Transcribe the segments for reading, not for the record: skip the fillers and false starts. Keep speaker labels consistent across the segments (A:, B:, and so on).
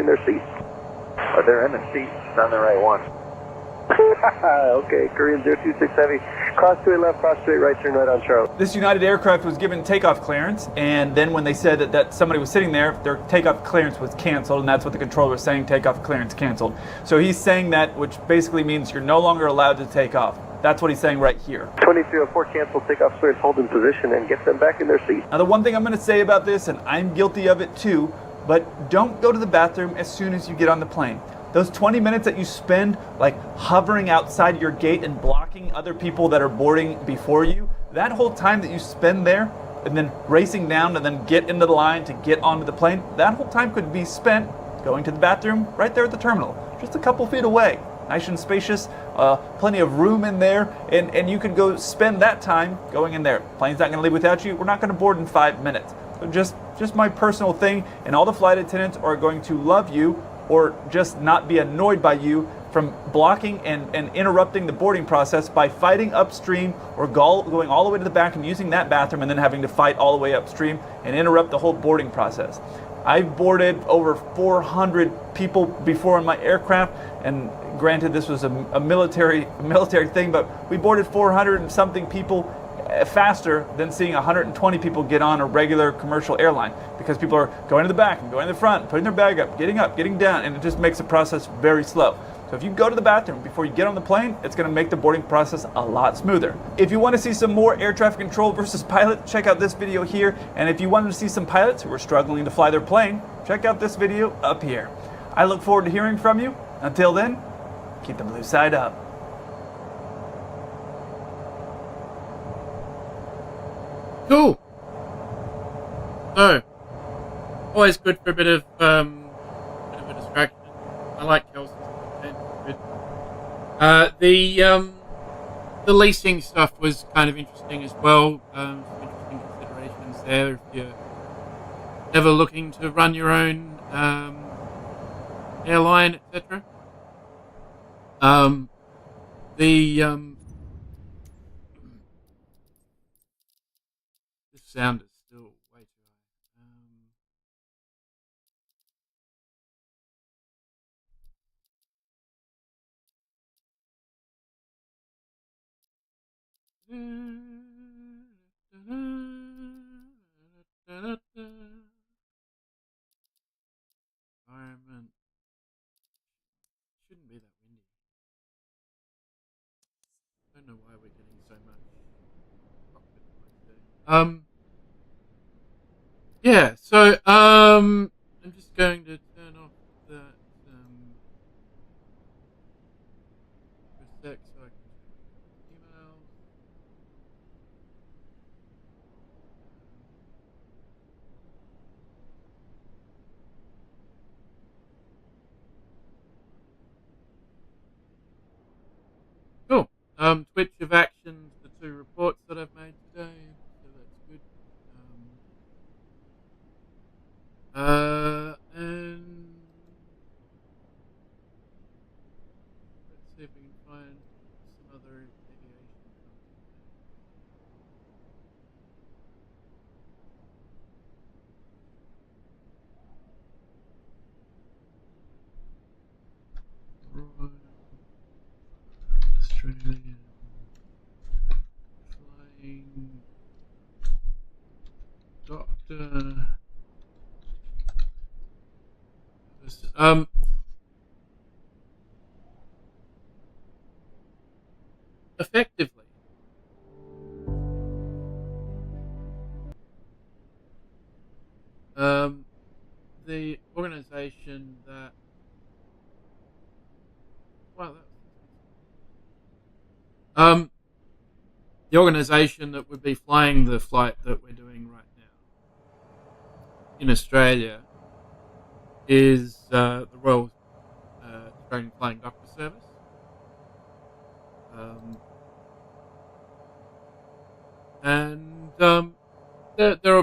A: in their seats.
B: They're in the seats on the right one.
A: Okay, Korean 026 Heavy. Cross 28 left, cross 28 right, turn right on Charlie.
C: This United aircraft was given takeoff clearance, and then when they said that somebody was sitting there, their takeoff clearance was canceled, and that's what the controller was saying, takeoff clearance canceled. So he's saying that, which basically means you're no longer allowed to take off. That's what he's saying right here.
A: 2304, cancel takeoff clearance, hold in position, and get them back in their seats.
C: Now the one thing I'm going to say about this, and I'm guilty of it too, but don't go to the bathroom as soon as you get on the plane. Those 20 minutes that you spend like hovering outside your gate and blocking other people that are boarding before you, that whole time that you spend there and then racing down and then get into the line to get onto the plane, that whole time could be spent going to the bathroom right there at the terminal, just a couple feet away. Nice and spacious, plenty of room in there, and you could go spend that time going in there. Plane's not going to leave without you. We're not going to board in 5 minutes. So just my personal thing, and all the flight attendants are going to love you or just not be annoyed by you from blocking and interrupting the boarding process by fighting upstream or going all the way to the back and using that bathroom and then having to fight all the way upstream and interrupt the whole boarding process. I've boarded over 400 people before in my aircraft, and granted this was a military thing, but we boarded 400 and something people faster than seeing 120 people get on a regular commercial airline, because people are going to the back and going to the front, putting their bag up, getting down, and it just makes the process very slow. So if you go to the bathroom before you get on the plane, it's going to make the boarding process a lot smoother. If you want to see some more air traffic control versus pilot, check out this video here. And if you wanted to see some pilots who are struggling to fly their plane, check out this video up here. I look forward to hearing from you. Until then, keep the blue side up.
D: Cool. So, always good for a bit of a distraction. I like Kelsey's content. The leasing stuff was kind of interesting as well. Some interesting considerations there if you're ever looking to run your own airline, etc. The sound is still way too high. Environment shouldn't be that windy. I don't know why we're getting so much cockpit noise there. Yeah, so I'm just going to turn off that for a sec so I can check emails. Cool. Twitch have actioned the 2 reports that I've made today, so that's good. And let's see if we can find some other aviation content. Australian flying doctor. Effectively, the organization that, the organization that would be flying the flight that we're doing right now in Australia is the Royal Australian Flying Doctor Service. And they're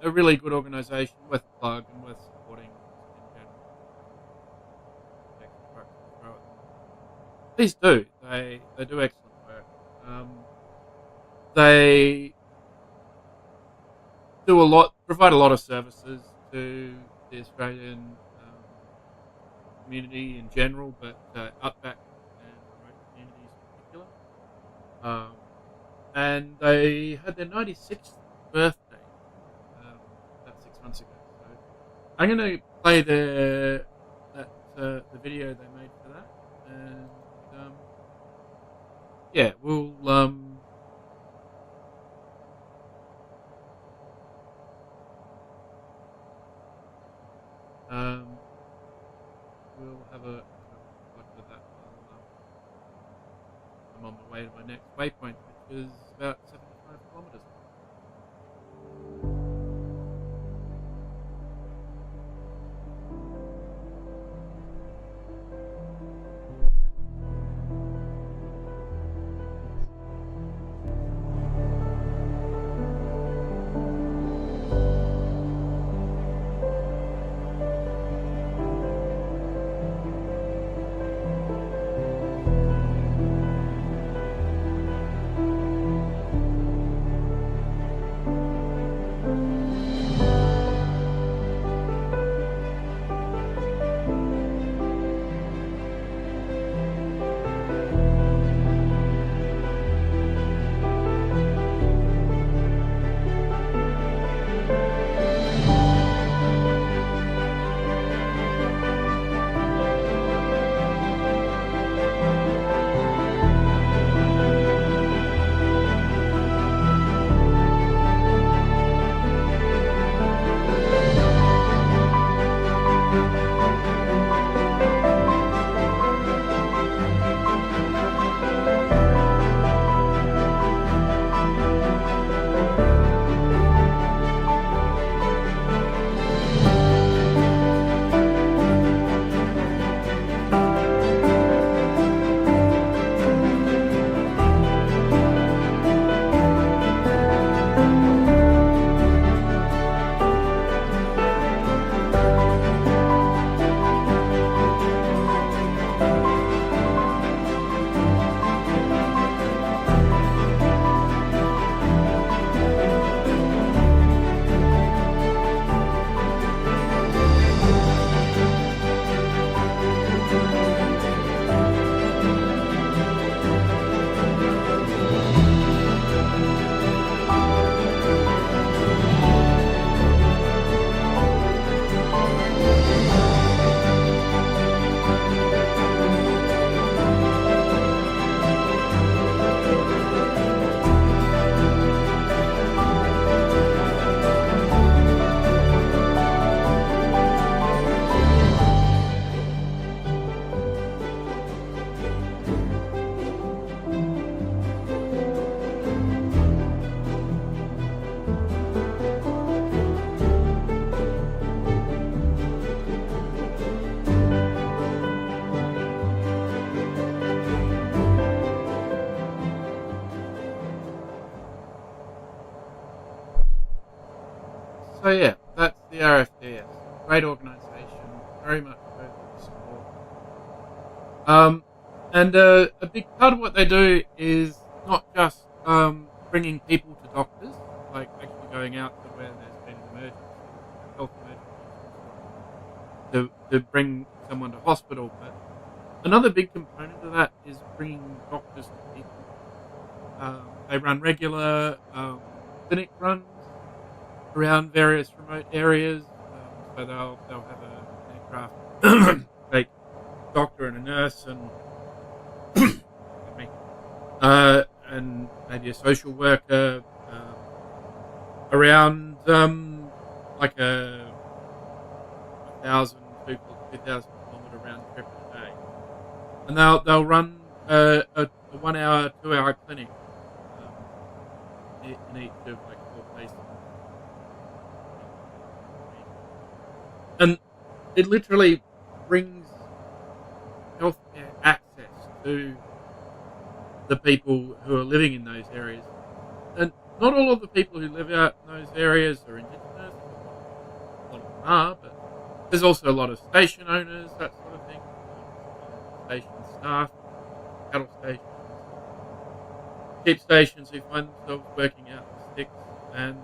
D: a really good organisation, worth a plug and worth supporting in general. Please do. They do excellent work. They do provide a lot of services to the Australian community in general, but outback and remote communities in particular. And they had their 96th birthday about 6 months ago. So I'm going to play the video they made for that, and yeah, we'll we'll have a look at that while I'm on my way to my next waypoint, which is about 75 kilometers. So yeah, that's the RFDS. Great organisation, very much worth the support. And a big part of what they do is not just bringing people to doctors, like actually going out to where there's been an emergency, a health emergency, to bring someone to hospital. But another big component of that is bringing doctors to people. They run regular clinic runs around various remote areas, so they'll have an aircraft take a doctor and a nurse and and maybe a social worker around like a 1,000 to 2,000 kilometre round trip a day, and they'll run a 1 hour, 2 hour clinic in each of like 4 places. And it literally brings healthcare access to the people who are living in those areas. And not all of the people who live out in those areas are Indigenous. A lot of them are, but there's also a lot of station owners, that sort of thing. Station staff, cattle stations, sheep stations who find themselves working out in sticks, and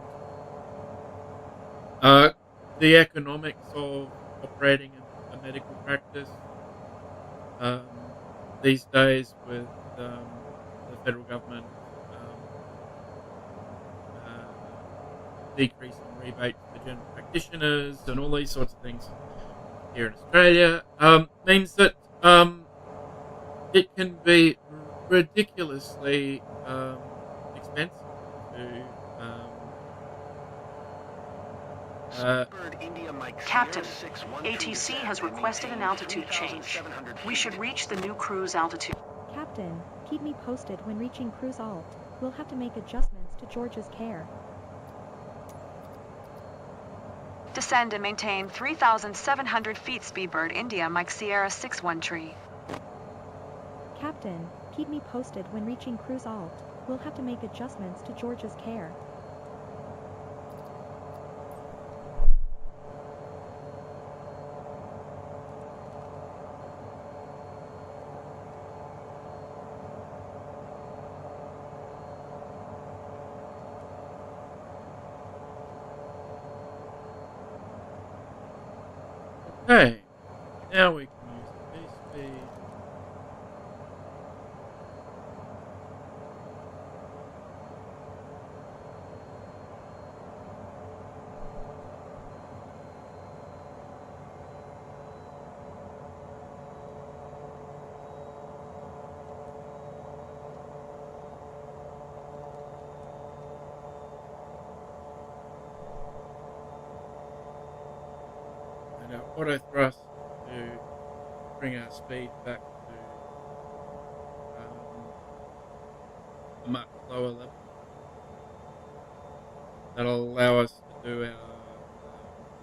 D: the economics of operating a medical practice. These days, with the federal government decreasing rebates for general practitioners and all these sorts of things here in Australia, means that it can be ridiculously expensive to
E: Captain, ATC has requested an altitude change. We should reach the new cruise altitude.
F: Captain, keep me posted when reaching cruise alt. We'll have to make adjustments to George's care.
E: Descend and maintain 3,700 feet, Speedbird India, Mike Sierra 61 tree.
F: Captain, keep me posted when reaching cruise alt. We'll have to make adjustments to George's care.
D: Okay, now we can use the speed. And our auto thrust to bring our speed back to a much lower level. That'll allow us to do our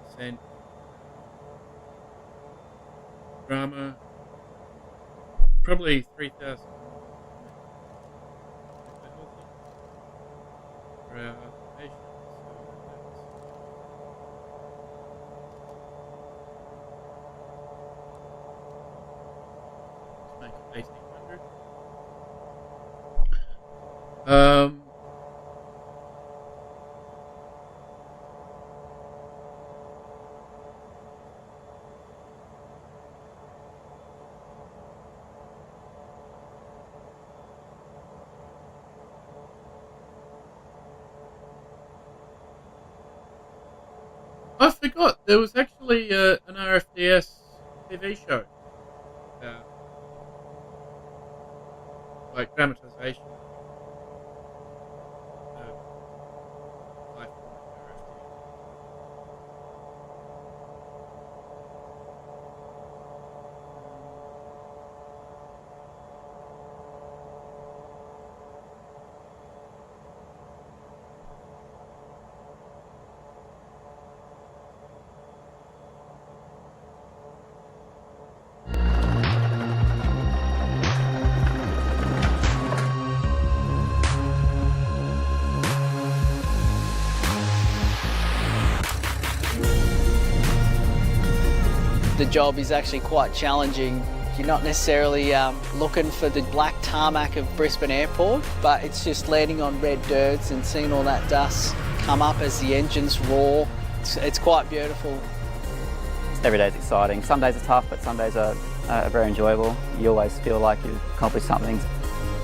D: descent drama, probably 3,000 for our patients. Make it 1,800. I forgot there was actually an RFDS TV show about like dramatization of life on
G: The job is actually quite challenging. You're not necessarily looking for the black tarmac of Brisbane Airport, but it's just landing on red dirts and seeing all that dust come up as the engines roar. It's quite beautiful.
H: Every day is exciting. Some days are tough, but some days are very enjoyable. You always feel like you've accomplished something.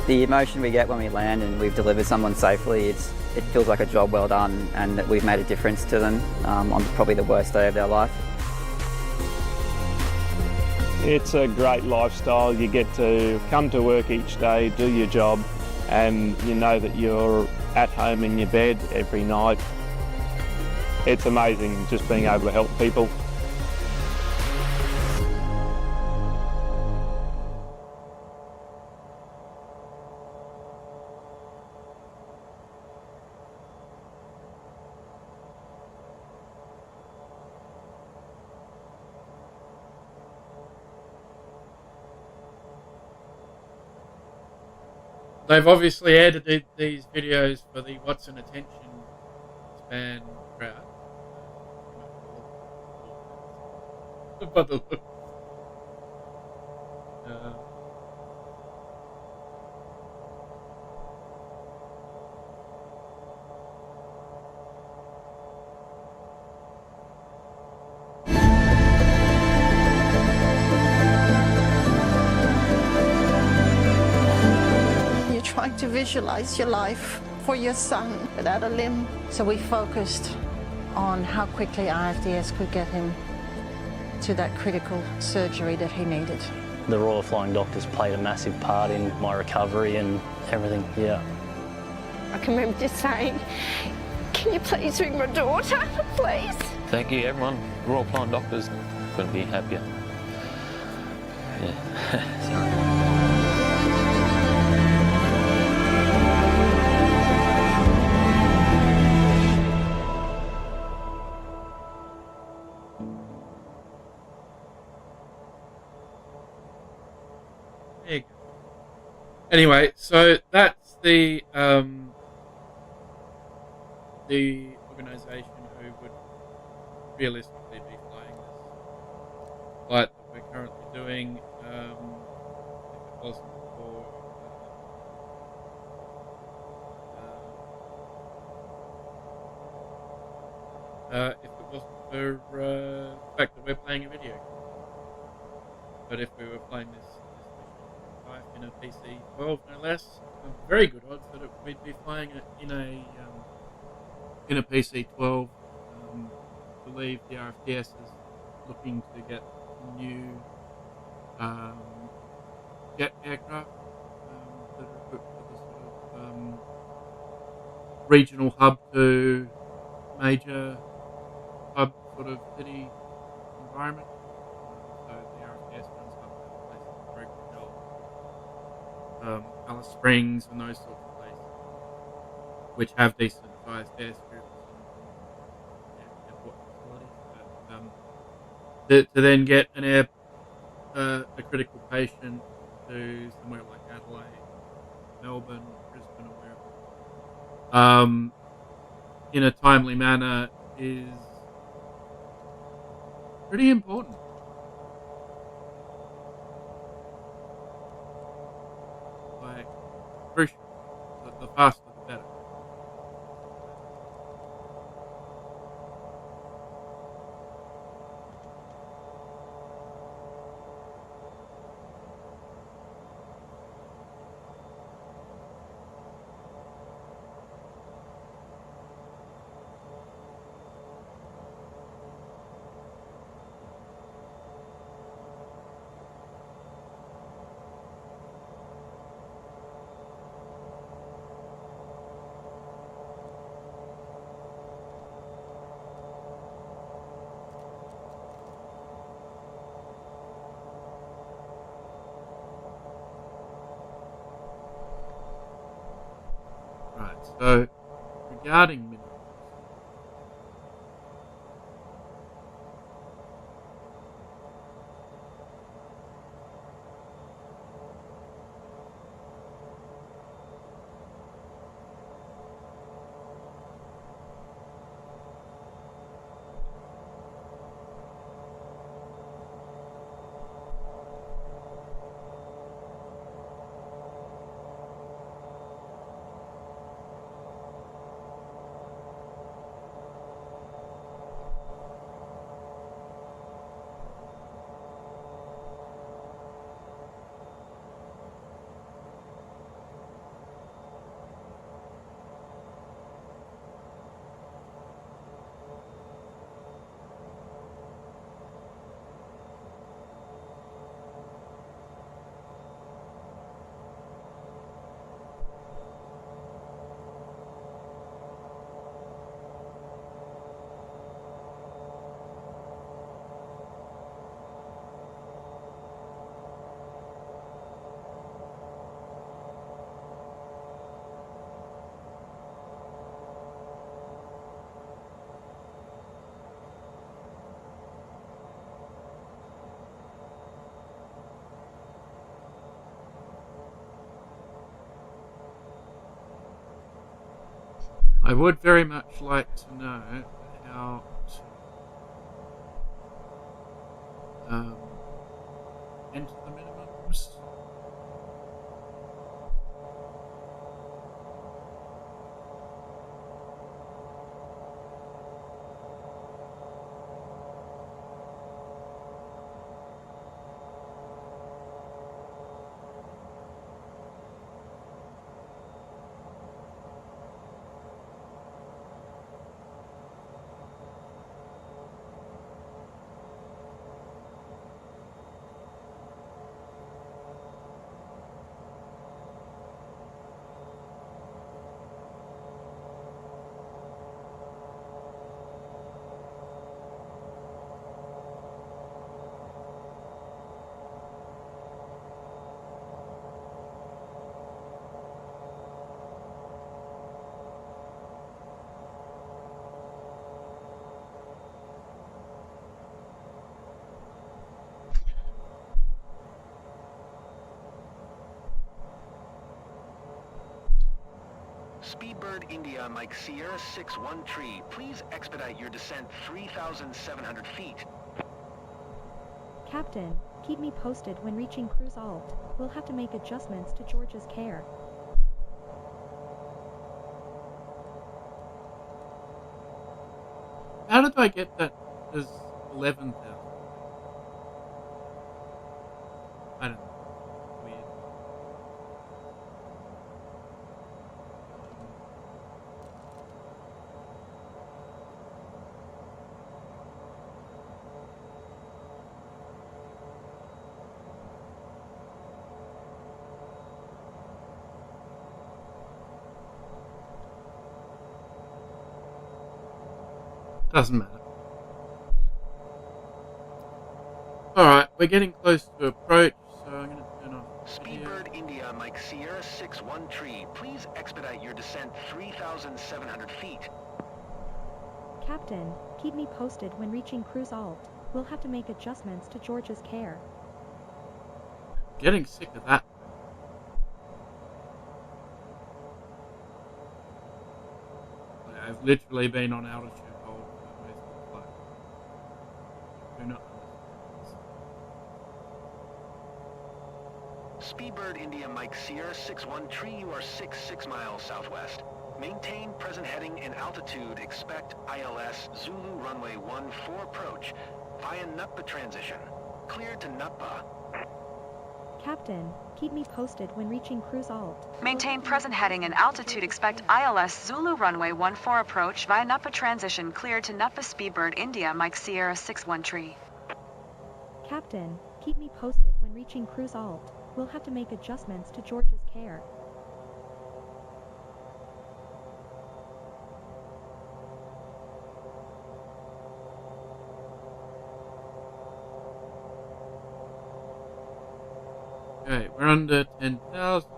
H: The emotion we get when we land and we've delivered someone safely, it feels like a job well done and that we've made a difference to them on probably the worst day of their life.
I: It's a great lifestyle. You get to come to work each day, do your job, and you know that you're at home in your bed every night. It's amazing just being able to help people.
D: They've obviously edited these videos for the Watson attention span crowd. By the look.
J: to visualize your life for your son without a limb. So we focused on how quickly IFDS could get him to that critical surgery that he needed.
K: The Royal Flying Doctors played a massive part in my recovery and everything, yeah.
J: I can remember just saying, can you please ring my daughter, please?
K: Thank you, everyone. Royal Flying Doctors couldn't be happier. Yeah, sorry.
D: There you go. Anyway, so that's the organisation who would realistically be flying this flight that we're currently doing. If it wasn't for the fact that we're playing a video game. But if we were playing this in a PC-12, no less, very good odds that we'd be flying it in a PC-12. I believe the RFDS is looking to get new jet aircraft that are equipped with a sort of regional hub to major hub sort of city environment. So the RFDS runs up to places like Broken Hill, Alice Springs, and those sorts of places, which have decent sized airstrips and airport facilities. But, to then get a critical patient to somewhere like Adelaide, Melbourne, Brisbane, or wherever, in a timely manner is pretty important. Like, crucial. The faster the better. So, regarding minerals, I would very much like to know how to enter the minimums.
L: Speedbird India Mike Sierra 6-1 tree. Please expedite your descent 3,700 feet.
F: Captain, keep me posted when reaching cruise alt. We'll have to make adjustments to George's care.
D: How did I get that as 11,000? I don't know. Weird. Doesn't matter. Alright, we're getting close to approach, so I'm going to turn off.
L: Speedbird India Mike Sierra 6-1 tree. Please expedite your descent 3,700 feet.
F: Captain, keep me posted when reaching cruise alt. We'll have to make adjustments to George's care.
D: Getting sick of that. I've literally been on altitude hold for most of the flight. Do not
L: Speedbird India Mike Sierra 6-1 tree, you are 6 miles southwest. Maintain present heading and altitude. Expect ILS Zulu runway 14 approach via Nutpa transition. Cleared to Nutpa.
F: Captain, keep me posted when reaching cruise alt.
E: Maintain present heading and altitude. Expect ILS Zulu runway 14 approach via Nutpa transition. Cleared to Nutpa. Speedbird India Mike Sierra 6-1 tree.
F: Captain, keep me posted when reaching cruise alt. We'll have to make adjustments to George's care.
D: Okay, we're under 10,000.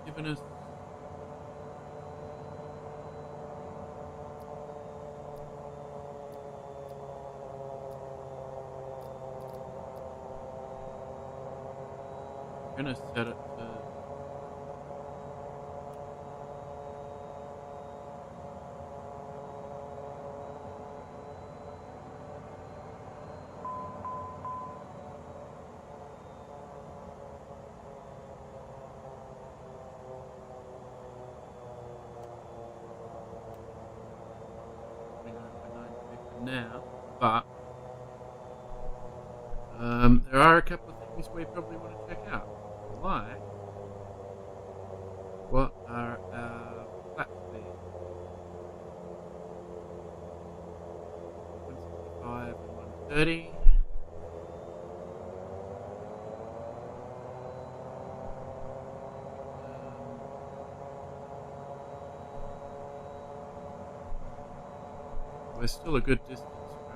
D: Giving us gonna set it to now, but there are a couple of things we probably want to check out. Like, what are our flat speeds? 165 and 130. We're still a good distance from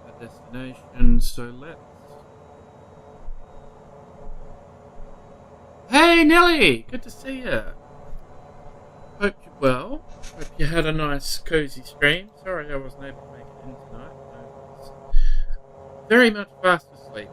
D: our destination, so let's... Hey Nelly! Good to see you! Hope you're well. Hope you had a nice cozy stream. Sorry I wasn't able to make it in tonight. I was very much fast asleep.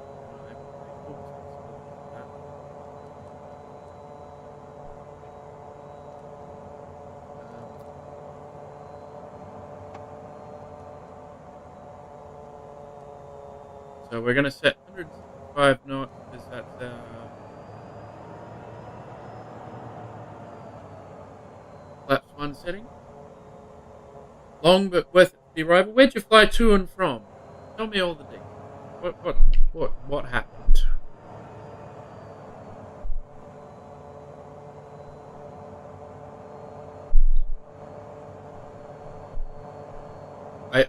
D: So we're going to set 165 knots because that's our flaps 1 setting. Long but worth it for the arrival. Where'd you fly to and from? Tell me all the details. What happened?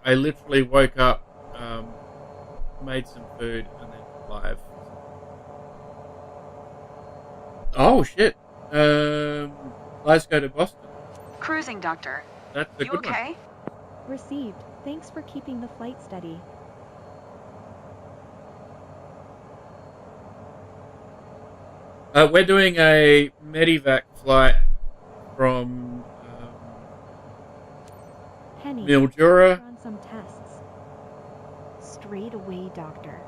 D: I literally woke up, made some food, and then live. Oh shit. Let's go to Boston.
E: Cruising, Doctor.
D: That's a
E: You
D: good one.
E: okay?
F: Received. Thanks for keeping the flight steady.
D: We're doing a medevac flight from
F: Penny,
D: Mildura.
F: run some tests. Straight away, Doctor.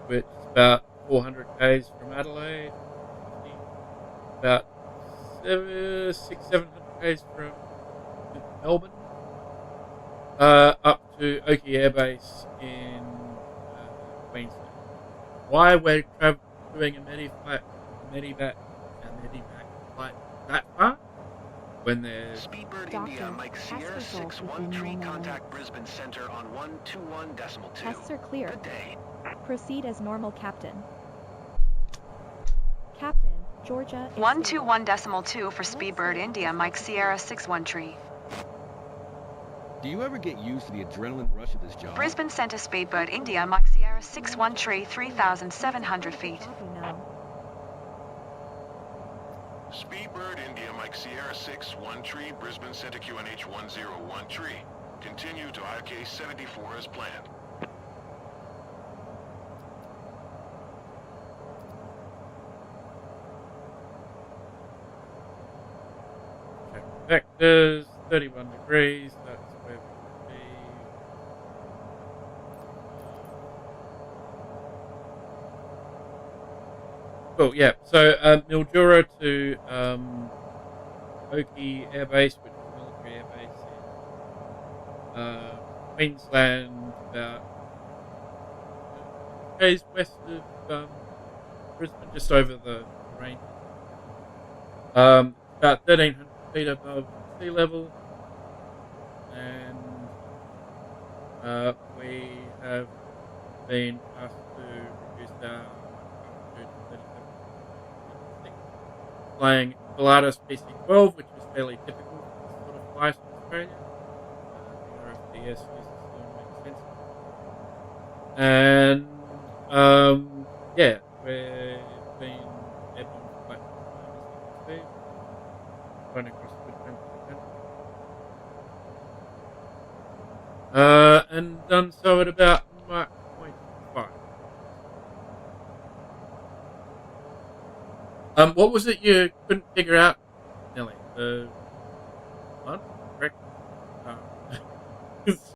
D: Which is about 400 k's from Adelaide, about 700 k's from Melbourne, up to Oakey Air Base in Queensland. Why we're doing a medevac flight that far when there's
L: Speedbird
F: Doctor,
L: India, Mike
F: test
L: Sierra
F: results
L: 613,
F: within
L: contact
F: 1
L: Brisbane Center on 121.2.
F: Tests are clear.
L: Good day.
F: Proceed as normal, Captain. Captain, Georgia is
E: 121.2 for Speedbird India, Mike Sierra 613.
M: Do you ever get used to the adrenaline rush of this job?
E: Brisbane Center, Speedbird India, Mike Sierra 613, 3,700 feet.
N: Speedbird India, Mike Sierra 613, Brisbane Center QNH 1013. Continue to IK 74 as planned.
D: vectors, 31 degrees, that's where we would be. Cool, yeah, so Mildura to Oakey Air Base, which is a military air base in Queensland, about days west of Brisbane, just over the range. About 1,300 feet above sea level, and we have been asked to reduce our altitude to 37.6, flying Pilatus PC-12, which is fairly typical for this sort of flight in Australia. The RFDS uses still makes sense. And yeah, we've been airborne for quite some time, as you can see. Going across the good chunk of the country. And done so at about Mach 0.5. What was it you couldn't figure out, Nelly? The what? Correct.